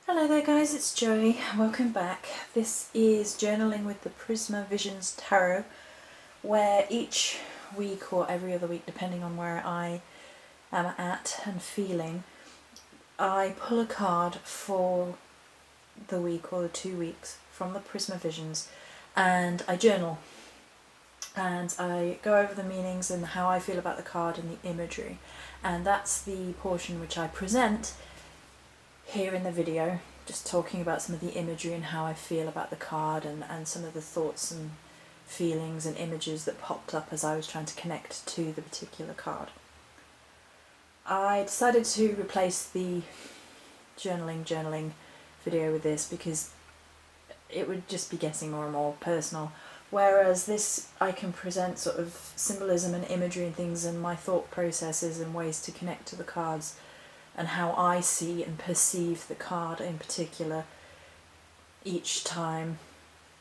Hello there guys, it's Joey. Welcome back. This is Journaling with the Prisma Visions Tarot, where each week or every other week, depending on where I am at and feeling, I pull a card for the week or the 2 weeks from the Prisma Visions and I journal. And I go over the meanings and how I feel about the card and the imagery. And that's the portion which I present here in the video, just talking about some of the imagery and how I feel about the card and some of the thoughts and feelings and images that popped up as I was trying to connect to the particular card. I decided to replace the journaling video with this because it would just be getting more and more personal, whereas this I can present sort of symbolism and imagery and things and my thought processes and ways to connect to the cards and how I see and perceive the card in particular each time,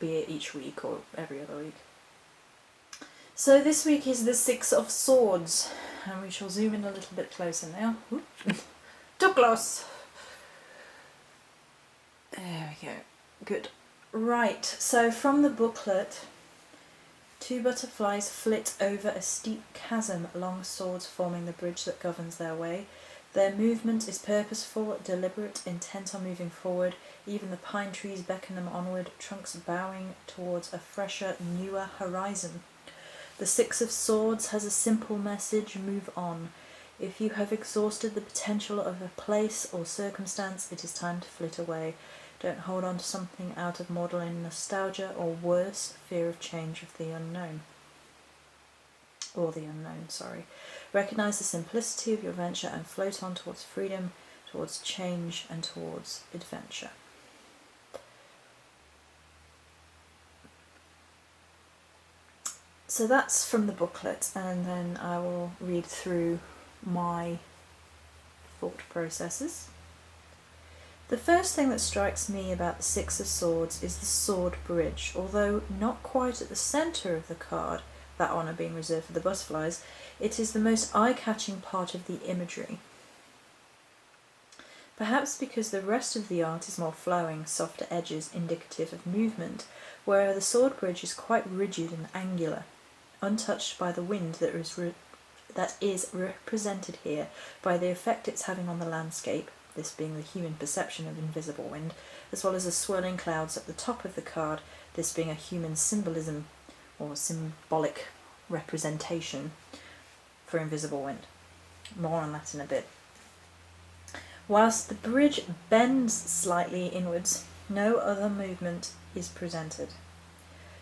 be it each week or every other week. So this week is the Six of Swords, and we shall zoom in a little bit closer now. Too close! There we go. Good. Right, so from the booklet, two butterflies flit over a steep chasm, long swords forming the bridge that governs their way. Their movement is purposeful, deliberate, intent on moving forward. Even the pine trees beckon them onward, trunks bowing towards a fresher, newer horizon. The Six of Swords has a simple message: move on. If you have exhausted the potential of a place or circumstance, it is time to flit away. Don't hold on to something out of maudlin nostalgia, or worse, fear of change of the unknown. Or the unknown, sorry. Recognise the simplicity of your venture and float on towards freedom, towards change, and towards adventure. So that's from the booklet, and then I will read through my thought processes. The first thing that strikes me about the Six of Swords is the sword bridge. Although not quite at the centre of the card, that honour being reserved for the butterflies, it is the most eye-catching part of the imagery. Perhaps because the rest of the art is more flowing, softer edges indicative of movement, whereas the sword bridge is quite rigid and angular, untouched by the wind that is represented here by the effect it's having on the landscape, this being the human perception of invisible wind, as well as the swirling clouds at the top of the card, this being a human symbolism or symbolic representation for invisible wind. More on that in a bit. Whilst the bridge bends slightly inwards, no other movement is presented.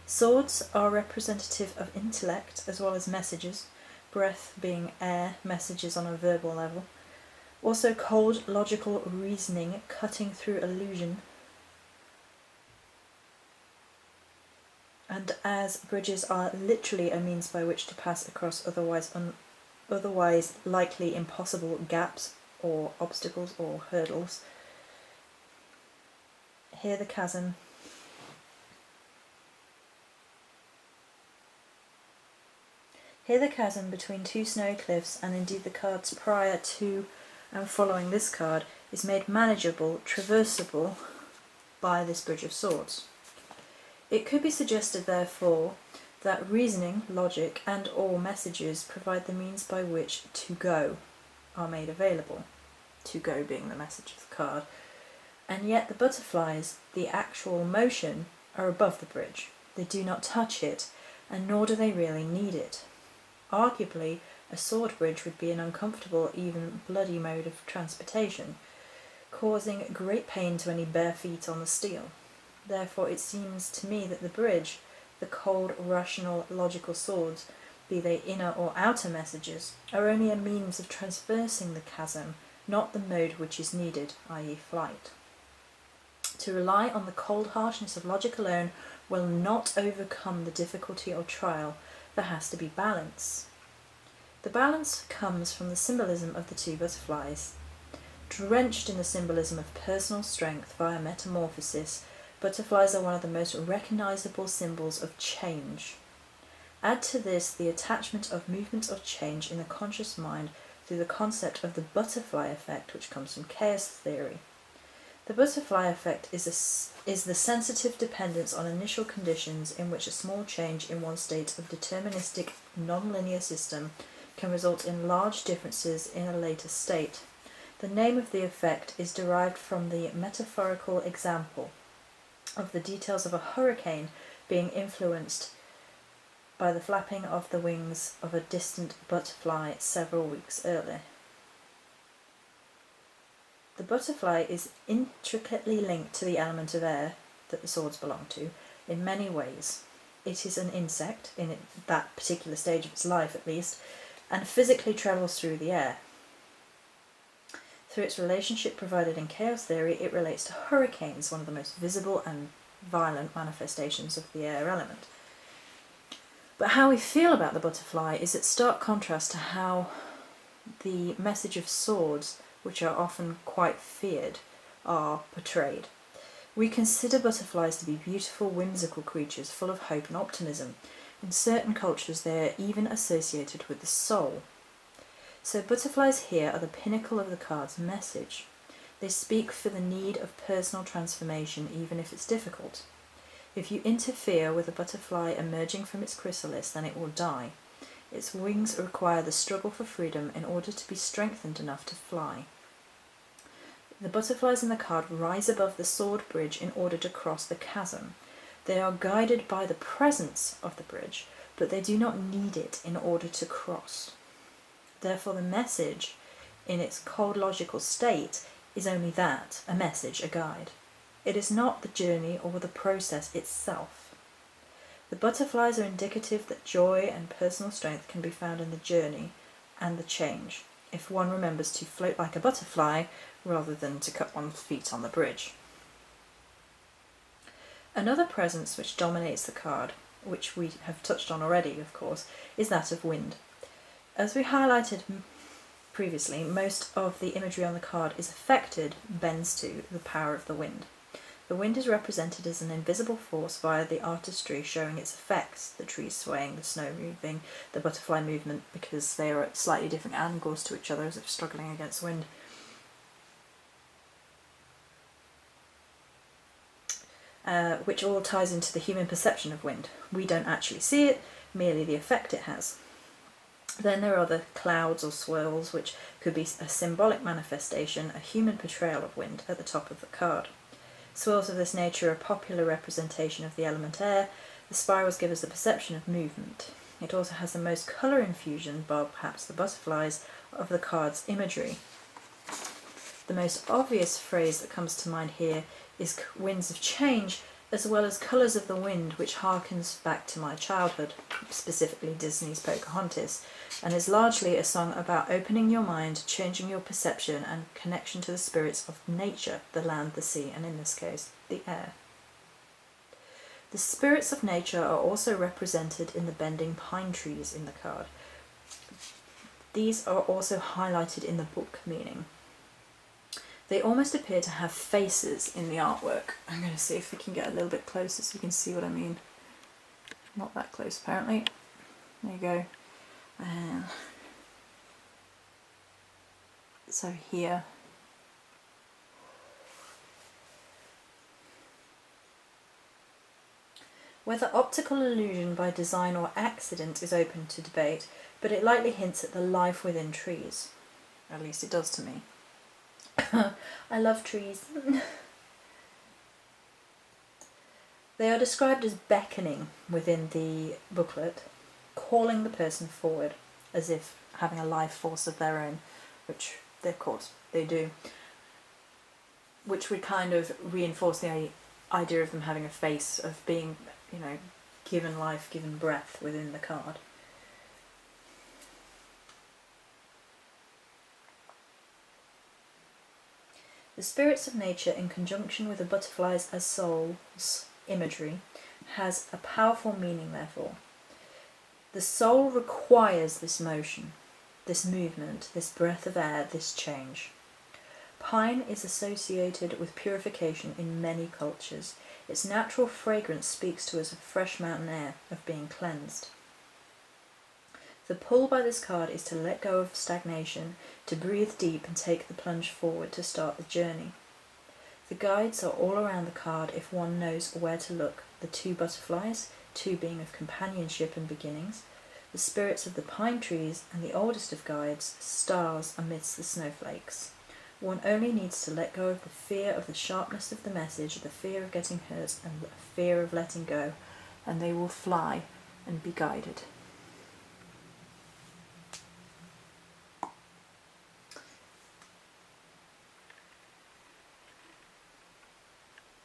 Swords are representative of intellect as well as messages, breath being air, messages on a verbal level. Also cold, logical reasoning cutting through illusion. And as bridges are literally a means by which to pass across otherwise likely impossible gaps or obstacles or hurdles, here the chasm between two snowy cliffs, and indeed the cards prior to and following this card, is made manageable, traversable by this bridge of swords. It could be suggested, therefore, that reasoning, logic, and or messages provide the means by which to go are made available, to go being the message of the card, and yet the butterflies, the actual motion, are above the bridge. They do not touch it, and nor do they really need it. Arguably, a sword bridge would be an uncomfortable, even bloody mode of transportation, causing great pain to any bare feet on the steel. Therefore, it seems to me that the bridge, the cold, rational, logical swords, be they inner or outer messages, are only a means of traversing the chasm, not the mode which is needed, i.e. flight. To rely on the cold harshness of logic alone will not overcome the difficulty or trial. There has to be balance. The balance comes from the symbolism of the two butterflies. Drenched in the symbolism of personal strength via metamorphosis, butterflies are one of the most recognisable symbols of change. Add to this the attachment of movements of change in the conscious mind through the concept of the butterfly effect, which comes from chaos theory. The butterfly effect is the sensitive dependence on initial conditions in which a small change in one state of deterministic nonlinear system can result in large differences in a later state. The name of the effect is derived from the metaphorical example of the details of a hurricane being influenced by the flapping of the wings of a distant butterfly several weeks earlier. The butterfly is intricately linked to the element of air that the swords belong to in many ways. It is an insect, in that particular stage of its life at least, and physically travels through the air. Through its relationship provided in chaos theory, it relates to hurricanes, one of the most visible and violent manifestations of the air element. But how we feel about the butterfly is at stark contrast to how the message of swords, which are often quite feared, are portrayed. We consider butterflies to be beautiful, whimsical creatures full of hope and optimism. In certain cultures, they are even associated with the soul. So butterflies here are the pinnacle of the card's message. They speak for the need of personal transformation, even if it's difficult. If you interfere with a butterfly emerging from its chrysalis, then it will die. Its wings require the struggle for freedom in order to be strengthened enough to fly. The butterflies in the card rise above the sword bridge in order to cross the chasm. They are guided by the presence of the bridge, but they do not need it in order to cross. Therefore, the message, in its cold logical state, is only that, a message, a guide. It is not the journey or the process itself. The butterflies are indicative that joy and personal strength can be found in the journey and the change, if one remembers to float like a butterfly rather than to cut one's feet on the bridge. Another presence which dominates the card, which we have touched on already, of course, is that of wind. As we highlighted previously, most of the imagery on the card is affected, bends to, the power of the wind. The wind is represented as an invisible force via the artistry showing its effects, the trees swaying, the snow moving, the butterfly movement, because they are at slightly different angles to each other as if struggling against wind. Which all ties into the human perception of wind. We don't actually see it, merely the effect it has. Then there are the clouds or swirls, which could be a symbolic manifestation, a human portrayal of wind at the top of the card. Swirls of this nature are a popular representation of the element air. The spirals give us the perception of movement. It also has the most colour infusion, bar perhaps the butterflies, of the card's imagery. The most obvious phrase that comes to mind here is winds of change, as well as Colours of the Wind, which harkens back to my childhood, specifically Disney's Pocahontas, and is largely a song about opening your mind, changing your perception and connection to the spirits of nature, the land, the sea, and in this case, the air. The spirits of nature are also represented in the bending pine trees in the card. These are also highlighted in the book meaning. They almost appear to have faces in the artwork. I'm going to see if we can get a little bit closer so you can see what I mean. Not that close apparently. There you go. So here. Whether optical illusion by design or accident is open to debate, but it likely hints at the life within trees. At least it does to me. I love trees. They are described as beckoning within the booklet, calling the person forward, as if having a life force of their own, which of course they do, which would kind of reinforce the idea of them having a face, of being, given life, given breath within the card. The spirits of nature, in conjunction with the butterflies as souls imagery, has a powerful meaning, therefore. The soul requires this motion, this movement, this breath of air, this change. Pine is associated with purification in many cultures. Its natural fragrance speaks to us of fresh mountain air, of being cleansed. The pull by this card is to let go of stagnation, to breathe deep and take the plunge forward to start the journey. The guides are all around the card if one knows where to look. The 2 butterflies, 2 being of companionship and beginnings, the spirits of the pine trees, and the oldest of guides, stars amidst the snowflakes. One only needs to let go of the fear of the sharpness of the message, the fear of getting hurt, and the fear of letting go, and they will fly and be guided.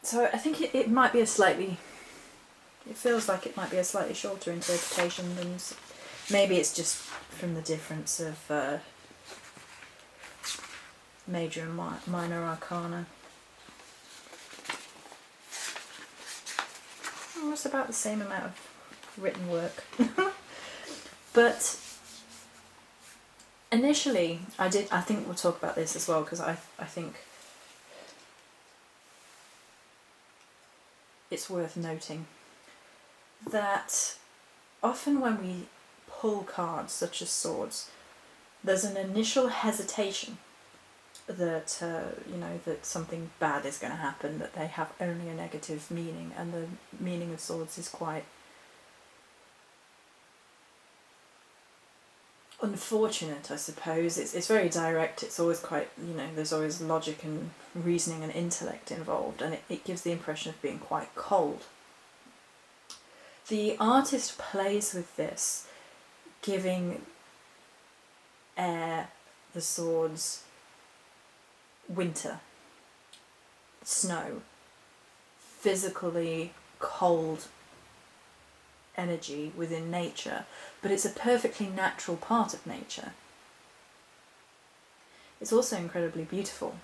So I think it might be it feels like it might be a slightly shorter interpretation than, maybe it's just from the difference of major and minor arcana. Oh, it's about the same amount of written work. But initially, I think we'll talk about this as well, because I think it's worth noting that often when we pull cards such as swords, there's an initial hesitation that that something bad is going to happen, that they have only a negative meaning, and the meaning of swords is quite unfortunate, I suppose. It's very direct. It's always quite, there's always logic and reasoning and intellect involved, and it gives the impression of being quite cold. The artist plays with this, giving the swords winter, snow, physically cold energy within nature, but it's a perfectly natural part of nature. It's also incredibly beautiful.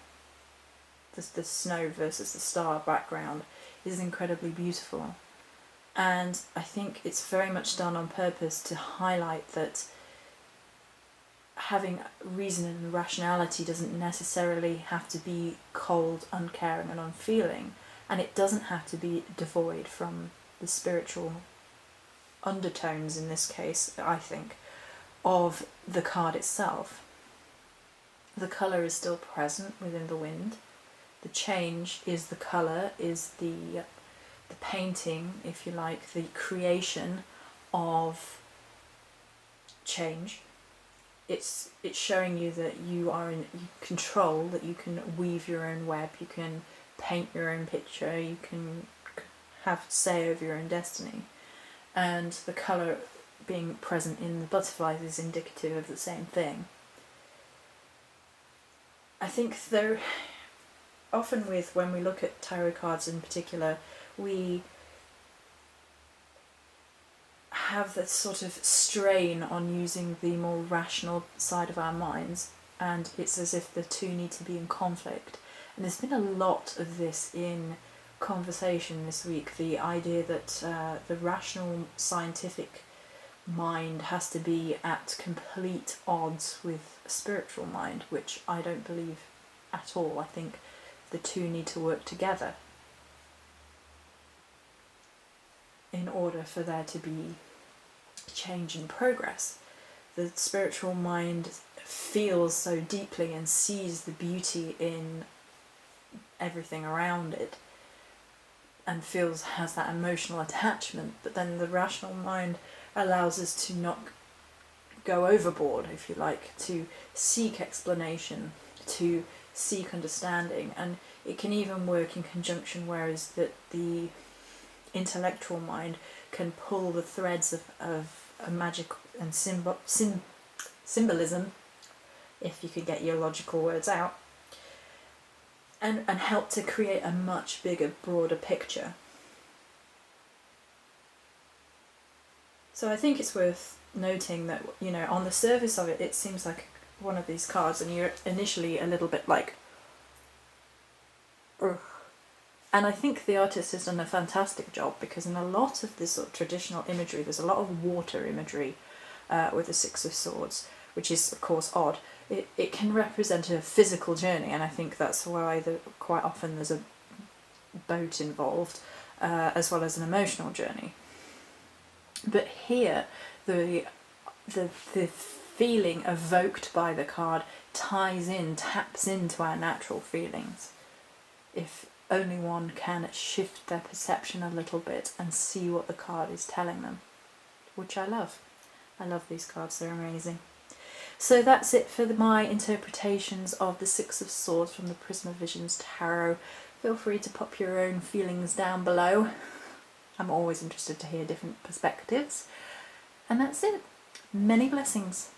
The snow versus the star background is incredibly beautiful, and I think it's very much done on purpose to highlight that having reason and rationality doesn't necessarily have to be cold, uncaring and unfeeling, and it doesn't have to be devoid from the spiritual undertones, in this case, I think, of the card itself. The colour is still present within the wind. The change is the colour, is the painting, if you like, the creation of change. It's showing you that you are in control, that you can weave your own web, you can paint your own picture, you can have say over your own destiny. And the colour being present in the butterflies is indicative of the same thing. I think though, often when we look at tarot cards in particular, we have this sort of strain on using the more rational side of our minds, and it's as if the two need to be in conflict. And there's been a lot of this in conversation this week, the idea that the rational scientific mind has to be at complete odds with a spiritual mind, which I don't believe at all. I think the two need to work together in order for there to be change and progress. The spiritual mind feels so deeply and sees the beauty in everything around it and has that emotional attachment, but then the rational mind allows us to not go overboard, if you like, to seek explanation, to seek understanding, and it can even work in conjunction, whereas that the intellectual mind can pull the threads of a magic and symbolism, if you could get your logical words out, and help to create a much bigger, broader picture. So I think it's worth noting that, on the surface of it, it seems like one of these cards, and you're initially a little bit like, ugh. And I think the artist has done a fantastic job, because in a lot of this sort of traditional imagery, there's a lot of water imagery with the Six of Swords, which is, of course, odd. It can represent a physical journey, and I think that's why quite often there's a boat involved, as well as an emotional journey. But here, the feeling evoked by the card taps into our natural feelings. If only one can shift their perception a little bit and see what the card is telling them, which I love. I love these cards, they're amazing. So that's it for my interpretations of the Six of Swords from the Prisma Visions Tarot. Feel free to pop your own feelings down below. I'm always interested to hear different perspectives. And that's it. Many blessings.